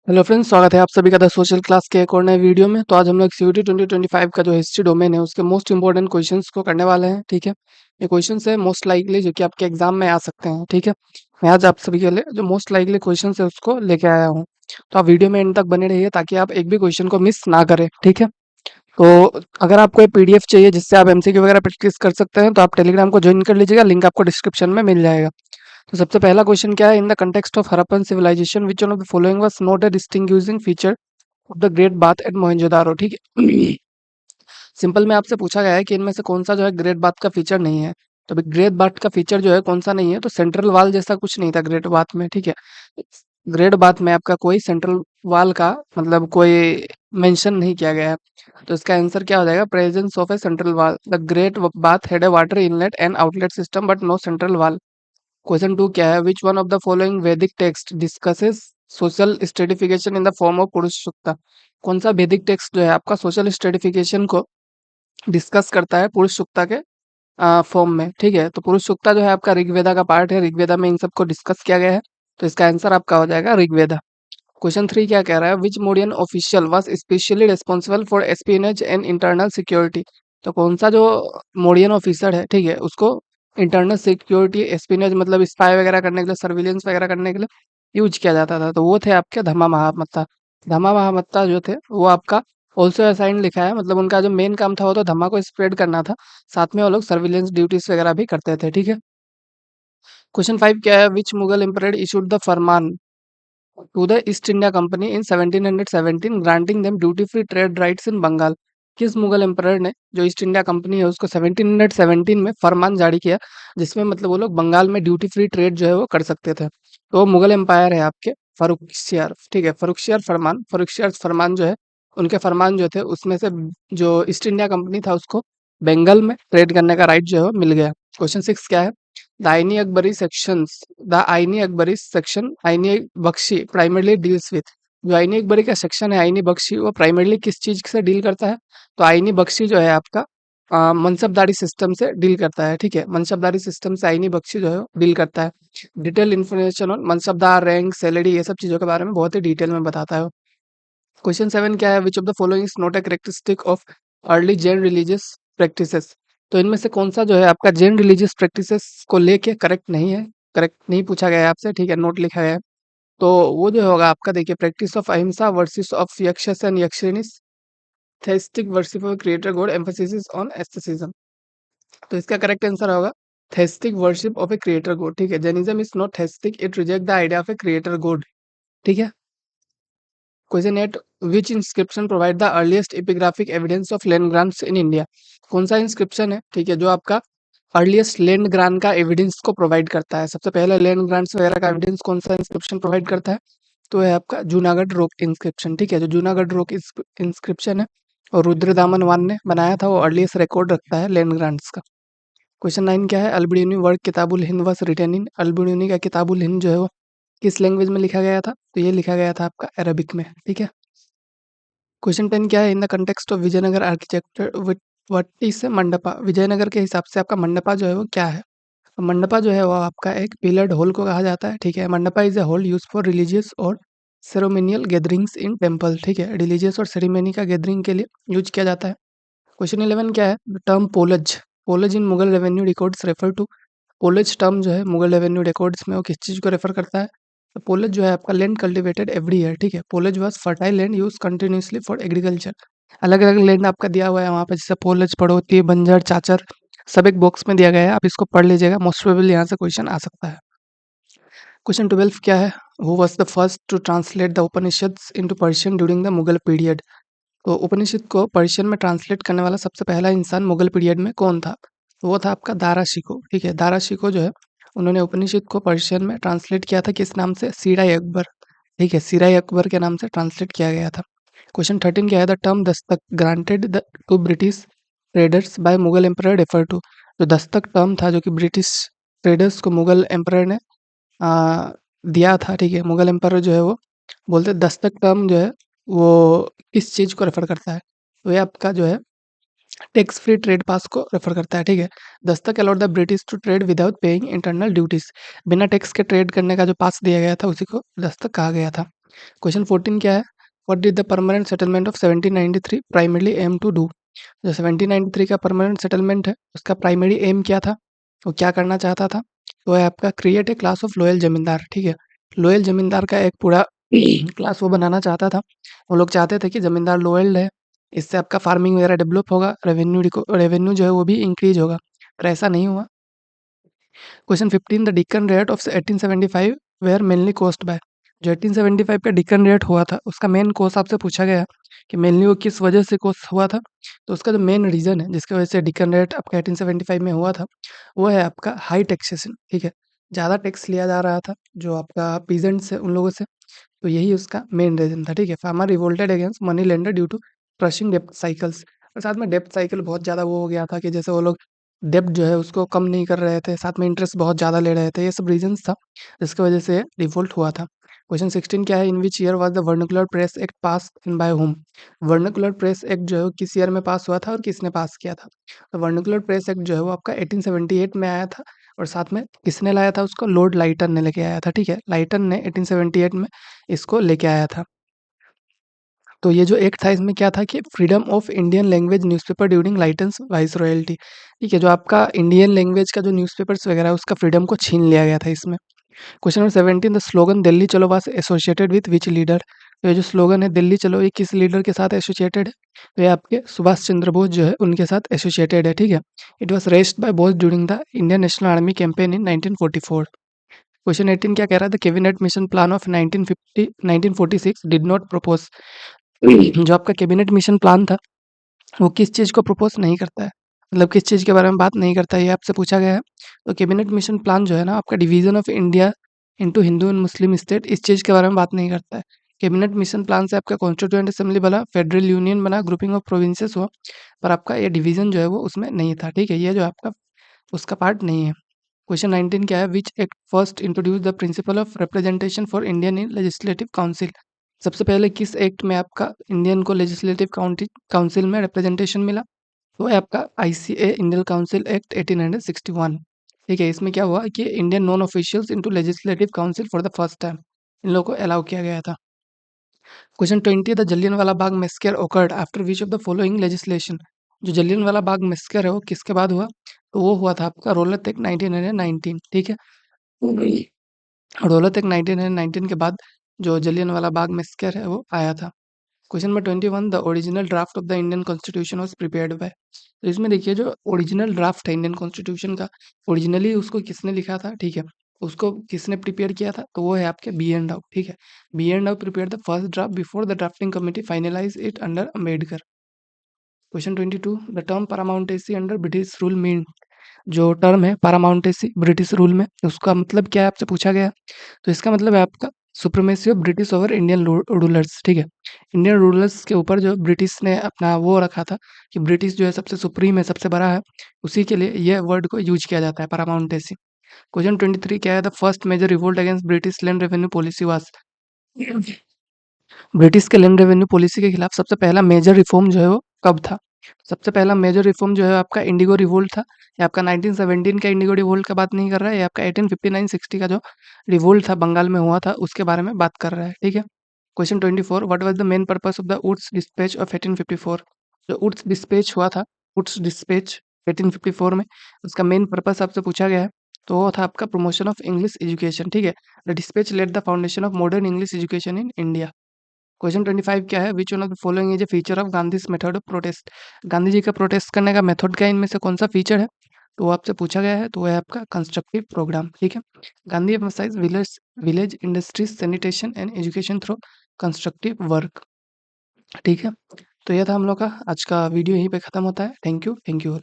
Hello friends, स्वागत है आप सभी का द सोशल क्लास के एक और नए वीडियो में। तो आज हम लोग सीयूटी 2025 का जो हिस्ट्री डोमेन है उसके मोस्ट इंपॉर्टेंट क्वेश्चंस को करने वाले हैं। ठीक है, ये क्वेश्चंस है मोस्ट लाइकली जो कि आपके एग्जाम में आ सकते हैं। ठीक है, मैं आज आप सभी के लिए जो मोस्ट लाइकली क्वेश्चंस है उसको लेके आया हूँ। तो आप वीडियो में एंड तक बने रहिए ताकि आप एक भी क्वेश्चन को मिस ना करें। ठीक है, तो अगर आपको ये पीडीएफ चाहिए जिससे आप एमसीक्यू वगैरह प्रैक्टिस कर सकते हैं तो आप टेलीग्राम को ज्वाइन कर लीजिएगा, लिंक आपको डिस्क्रिप्शन में मिल जाएगा। तो सबसे पहला क्वेश्चन क्या है, in the context of Harappan civilisation which one of the following was not a distinguishing feature of the great bath at Mohenjodaro. ठीक है, सिंपल में आपसे पूछा गया है कि इनमें से कौन सा जो है ग्रेट बाथ का फीचर नहीं है। तो अभी ग्रेट बाथ का फीचर जो है कौन सा नहीं है, तो सेंट्रल वाल जैसा कुछ नहीं था ग्रेट बाथ में। ठीक है, ग्रेट बाथ में आपका कोई सेंट्रल वाल का मतलब कोई मेंशन नहीं किया गया है। तो इसका आंसर क्या हो जाएगा, presence of a central wall. The great bath had a water inlet and outlet system but no central wall. Question two क्या है, which one of the following Vedic text discusses social stratification in the form of Purusha Sukta. कौन सा वैदिक text जो है आपका social stratification को discuss करता है पुरुष सूक्ता के फॉर्म में। ठीक है, तो पुरुष सूक्ता जो है आपका ऋग्वेदा का पार्ट है, ऋग्वेदा में इन सबको डिस्कस किया गया है। तो इसका आंसर आपका हो जाएगा ऋग्वेदा। क्वेश्चन थ्री क्या कह रहा है, which Mauryan official was specially responsible for espionage and internal security. तो कौन सा जो मोडियन ऑफिसर है, ठीक है, उसको इंटरनल सिक्योरिटी एस्पियोनेज मतलब स्पाई वगैरह करने के लिए, सर्विलेंस वगैरह करने के लिए यूज किया जाता था। तो वो थे आपके धम्मा महामत्ता। धम्मा महामत्ता जो थे वो आपका ऑल्सो असाइन लिखा है, मतलब उनका जो मेन काम था वो तो धम्मा को स्प्रेड करना था, साथ में वो लोग सर्विलेंस ड्यूटीज वगैरह भी करते थे। ठीक है, क्वेश्चन फाइव क्या है, which Mughal emperor issued the farman to the East India Company in 1717 granting them duty free trade rights in Bengal. किस मुगल एम्परर ने जो ईस्ट इंडिया कंपनी है उसको 1717 में फरमान जारी किया जिसमें मतलब वो लोग बंगाल में ड्यूटी फ्री ट्रेड जो है वो कर सकते थे। तो वो मुगल एम्पायर है आपके फरुखसियार। ठीक है, फरुखसियार फरमान जो है, उनके फरमान जो थे उसमें से जो ईस्ट इंडिया कंपनी था उसको बंगाल में ट्रेड करने का राइट जो है वो मिल गया। क्वेश्चन सिक्स क्या है, द आइनी अकबरी सेक्शंस द आइनी अकबरी सेक्शन आइनी बख्शी प्राइमरली डील्स विथ। जो आइनी अकबरी का सेक्शन है आइनी बख्शी, वो प्राइमरली किस चीज से डील करता है, तो आइनी बख्शी जो है आपका मनसबदारी सिस्टम से डील करता है। ठीक है, मनसबदारी सिस्टम से आइनी बख्शी जो है डील करता है। Detail information on mansabdar rank salary ये सब चीजों के बारे में बहुत ही डिटेल में बताता है। क्वेश्चन सेवन क्या है, which of the following is not a characteristic of early Jain religious practices. तो इनमें से कौन सा जो है आपका जैन रिलीजियस प्रैक्टिसेस को लेके करेक्ट नहीं है, करेक्ट नहीं पूछा गया है आपसे। ठीक है, नोट लिखा गया है। तो वो जो होगा आपका, देखिए, practice of ahimsa versus of yakshas and yakshinis, theistic worship of creator god emphasis on asceticism. तो इसका करेक्ट आंसर होगा theistic worship of a creator god. ठीक है, Jainism is not theistic, it reject the idea of a creator god. ठीक है, question 8, which inscription provide the earliest epigraphic evidence of land grants in India. कौन सा inscription है, ठीक है, जो आपका अर्लीस्ट लैंड ग्रांट का एविडेंस को प्रोवाइड करता है। सबसे पहले लैंड ग्रांट्स वगैरह का एविडेंस कौन सा इंस्क्रिप्शन प्रोवाइड करता है, तो है आपका जूनागढ़ रोक इंस्क्रिप्शन। ठीक है, जो जूनागढ़ रोक इंस्क्रिप्शन है और रुद्रदामन वन ने बनाया था, वो अर्लीस्ट रिकॉर्ड रखता है लैंड ग्रांट्स का। क्वेश्चन 9 क्या है, Alberuni work Kitabul Hind was written in. Alberuni का किताबुल हिंद जो है वो किस लैंग्वेज में लिखा गया था, तो ये लिखा गया था आपका अरबिक में। ठीक है, क्वेश्चन 10 क्या है, in the context of Vijayanagara architecture what is mandapa. Vijayanagara के हिसाब से आपका मंडपा जो है वो क्या है, तो मंडपा जो है वो आपका एक पिलर्ड हॉल को कहा जाता है। ठीक है, mandapa is a hall use for religious और सेरेमोनियल गैदरिंग्स इन टेम्पल। ठीक है, रिलीजियस और सेरेमनी का गैदरिंग के लिए यूज किया जाता है। क्वेश्चन 11 क्या है, the term polaj polaj in Mughal revenue records refer to. Polaj term जो है मुगल रेवेन्यू रिकॉर्ड्स में वो किस चीज को रेफर करता है, तो पोलज जो है आपका लैंड कल्टिवेटेड एवरी ईयर। ठीक है, polaj was fertile land use continuously for agriculture. अलग अलग लैंड आपका दिया हुआ है वहाँ पे, जैसे पोलज, पड़ोती, बंजर, चाचर, सब एक बॉक्स में दिया गया है, आप इसको पढ़ लीजिएगा, मोस्ट प्रोबेबली यहाँ से क्वेश्चन आ सकता है। क्वेश्चन 12 क्या है, who was the first to translate the Upanishads into Persian during the Mughal period. तो उपनिषद को पर्शियन में ट्रांसलेट करने वाला सबसे पहला इंसान मुगल पीरियड में कौन था, तो वो था आपका दारा शिको। ठीक है, दारा शिको जो है उन्होंने उपनिषद को पर्शियन में ट्रांसलेट किया था, किस नाम से, सीराई अकबर। ठीक है, सीराई अकबर के नाम से ट्रांसलेट किया गया था। क्वेश्चन 13 क्या है, the term dastak granted to British traders by Mughal emperor refer to. जो दस्तक टर्म था जो कि ब्रिटिश ट्रेडर्स को मुगल एम्परर ने आ, दिया था। ठीक है, मुगल एम्परर जो है वो बोलते दस्तक टर्म जो है वो किस चीज को रेफर करता है, तो ये आपका जो है टैक्स फ्री ट्रेड पास को रेफर करता है। ठीक है, dastak allowed the British to trade without paying internal duties. बिना टैक्स के ट्रेड करने का जो पास दिया गया था उसी को दस्तक कहा गया था। क्वेश्चन 14 क्या है? What did the permanent settlement of 1793 primarily aim to do? जो 1793 का परमानेंट सेटलमेंट है, उसका प्राइमरी एम क्या था? वो क्या करना चाहता था? वो है आपका create a class of loyal जमींदार, ठीक है? लोयल जमींदार का एक पूरा क्लास वो बनाना चाहता था। वो लोग चाहते थे कि जमींदार लोयल रहे, इससे आपका फार्मिंग वगैरह डेवलप होगा, रेवेन्यू जो है वो भी इंक्रीज होगा, पर ऐसा नहीं हुआ। Question 15 the Deccan riot of 1875 were mainly caused by? जो 1875 का डिक्कन रेट हुआ था, उसका मेन कोस आपसे पूछा गया है कि मेनली वो किस वजह से कोस हुआ था। तो उसका जो मेन रीज़न है जिसकी वजह से डिक्कन रेट आपका 1875 में हुआ था, वो है आपका हाई टैक्सेशन, ठीक है? ज़्यादा टैक्स लिया जा रहा था जो आपका पीजेंट्स है उन लोगों से, तो यही उसका मेन रीज़न था, ठीक है? Farmer revolted against money lender due to crushing डेब्ट साइकिल्स। और साथ में डेब्ट साइकिल बहुत ज़्यादा वो हो गया था कि जैसे वो लोग डेब्ट जो है उसको कम नहीं कर रहे थे, साथ में इंटरेस्ट बहुत ज़्यादा ले रहे थे, ये सब रीज़न्स था, जिसकी वजह से डिफ़ॉल्ट हुआ था। क्वेश्चन 16 क्या है? In which year was the vernacular press act passed in by व्हॉम? Vernacular press act जो है वो किस ईयर में पास हुआ था और किसने पास किया था? तो वर्नाक्युलर प्रेस एक्ट जो है वो आपका 1878 में आया था, और साथ में किसने लाया था उसको? लॉर्ड लाइटन ने लेके आया था, ठीक है? लाइटन ने 1878 में इसको लेके आया था। तो ये जो एक्ट था इसमें क्या था कि freedom of Indian language newspaper during Lytton's viceroyalty, ठीक है? जो आपका इंडियन लैंग्वेज का जो न्यूज़पेपर्स वगैरह है उसका फ्रीडम को छीन लिया गया था इसमें। Question number 17 the slogan Delhi Chalo was associated with which leader? तो ये जो स्लोगन है दिल्ली चलो, ये किस लीडर के साथ एसोसिएटेड है? तो ये आपके सुभाष चंद्र बोस जो है उनके साथ एसोसिएटेड है, ठीक है? It was raised by Bose during the Indian National Army campaign in 1944। Question 18 क्या कह रहा था? Cabinet mission plan of 1946 did not propose. जो आपका कैबिनेट मिशन प्लान था, वो किस चीज़ को प्रपोज नहीं करता है? मतलब किस चीज़ के बारे में बात नहीं करता है, ये आपसे पूछा गया है। तो कैबिनेट मिशन प्लान जो है ना आपका division of India into Hindu and Muslim state, इस चीज़ के बारे में बात नहीं करता है। कैबिनेट मिशन प्लान से आपका कॉन्स्टिट्यूएंट असेंबली बना, फेडरल यूनियन बना, ग्रुपिंग ऑफ प्रोविंसेस हुआ, पर आपका ये डिवीजन जो है वो उसमें नहीं था, ठीक है? ये जो आपका उसका पार्ट नहीं है। क्वेश्चन 19 क्या है? Which act first introduce the principle of representation for Indian in legislative council? सबसे पहले किस एक्ट में आपका इंडियन को लेजिस्लेटिव काउंसिल में रिप्रेजेंटेशन मिला? वो है आपका आईसीए इंडियन काउंसिल एक्ट 1861, ठीक है? इसमें क्या हुआ कि Indian non officials into legislative council for the first time in लोगों को अलाउ किया गया था। Question 20 the Jallianwala Bagh massacre occurred after which of the following legislation? जो जलियनवाला बाग मैसेकर है वो किसके बाद हुआ? तो वो हुआ था आपका रौलत एक्ट 1919, ठीक है? रौलत एक्ट 1919 के बाद जो जलियनवाला बाग मैसेकर है वो आया था। Question number 21 the original draft of the Indian constitution was prepared by? तो इसमें देखिए जो ओरिजिनल ड्राफ्ट है इंडियन कॉन्स्टिट्यूशन का, ओरिजिनली उसको किसने लिखा था, ठीक है? उसको किसने प्रिपेयर किया था? तो वो है आपके बी एन राव, ठीक है? B N Rao prepare the first draft before the drafting committee finalize it under Ambedkar. Question 22 the term paramountcy under British rule mean? जो टर्म है पारामाउंटेसी ब्रिटिश रूल में, उसका मतलब क्या है आपसे पूछा गया। तो इसका मतलब है आपका supremacy of British over Indian rulers, ठीक है? इंडियन रूलर्स के ऊपर जो ब्रिटिश ने अपना वो रखा था कि ब्रिटिश जो है सबसे सुप्रीम है, सबसे बड़ा है, उसी के लिए ये वर्ड को यूज किया जाता है पारामाउंटेसी। क्वेश्चन 23 क्या है? The first major revolt against British land revenue policy was? British के लैंड रेवेन्यू पॉलिसी के खिलाफ सबसे पहला मेजर रिफॉर्म जो है वो कब था? सबसे पहला मेजर रिफॉर्म जो है आपका इंडिगो रिवोल्ट था। ये आपका 1917 का इंडिगो रिवोल्ट का बात नहीं कर रहा है, ये आपका 1859-60 का जो रिवोल्ट था बंगाल में हुआ था उसके बारे में बात कर रहा है, ठीक है? Question 24 what was the main purpose of the Wood's despatch of 1854? जो वुड्स डिस्पैच हुआ था, वुड्स डिस्पैच 1854 में, उसका मेन पर्पस आपसे पूछा गया है। तो वो था आपका प्रमोशन ऑफ इंग्लिश एजुकेशन, ठीक है? The dispatch led the foundation of modern English education in India. Question 25 क्या है? Which one of the following is a feature of Gandhi's method of protest? Gandhi ji का प्रोटेस्ट करने का मेथड क्या है? इनमें से कौन सा फीचर है? तो वो आपसे पूछा गया है, तो वो है आपका कंस्ट्रक्टिव प्रोग्राम, ठीक है? Gandhi emphasise village village industries sanitation and education through constructive work, ठीक है? तो ये था हम लोग का आज का वीडियो, यहीं पे खत्म होता है। Thank you all.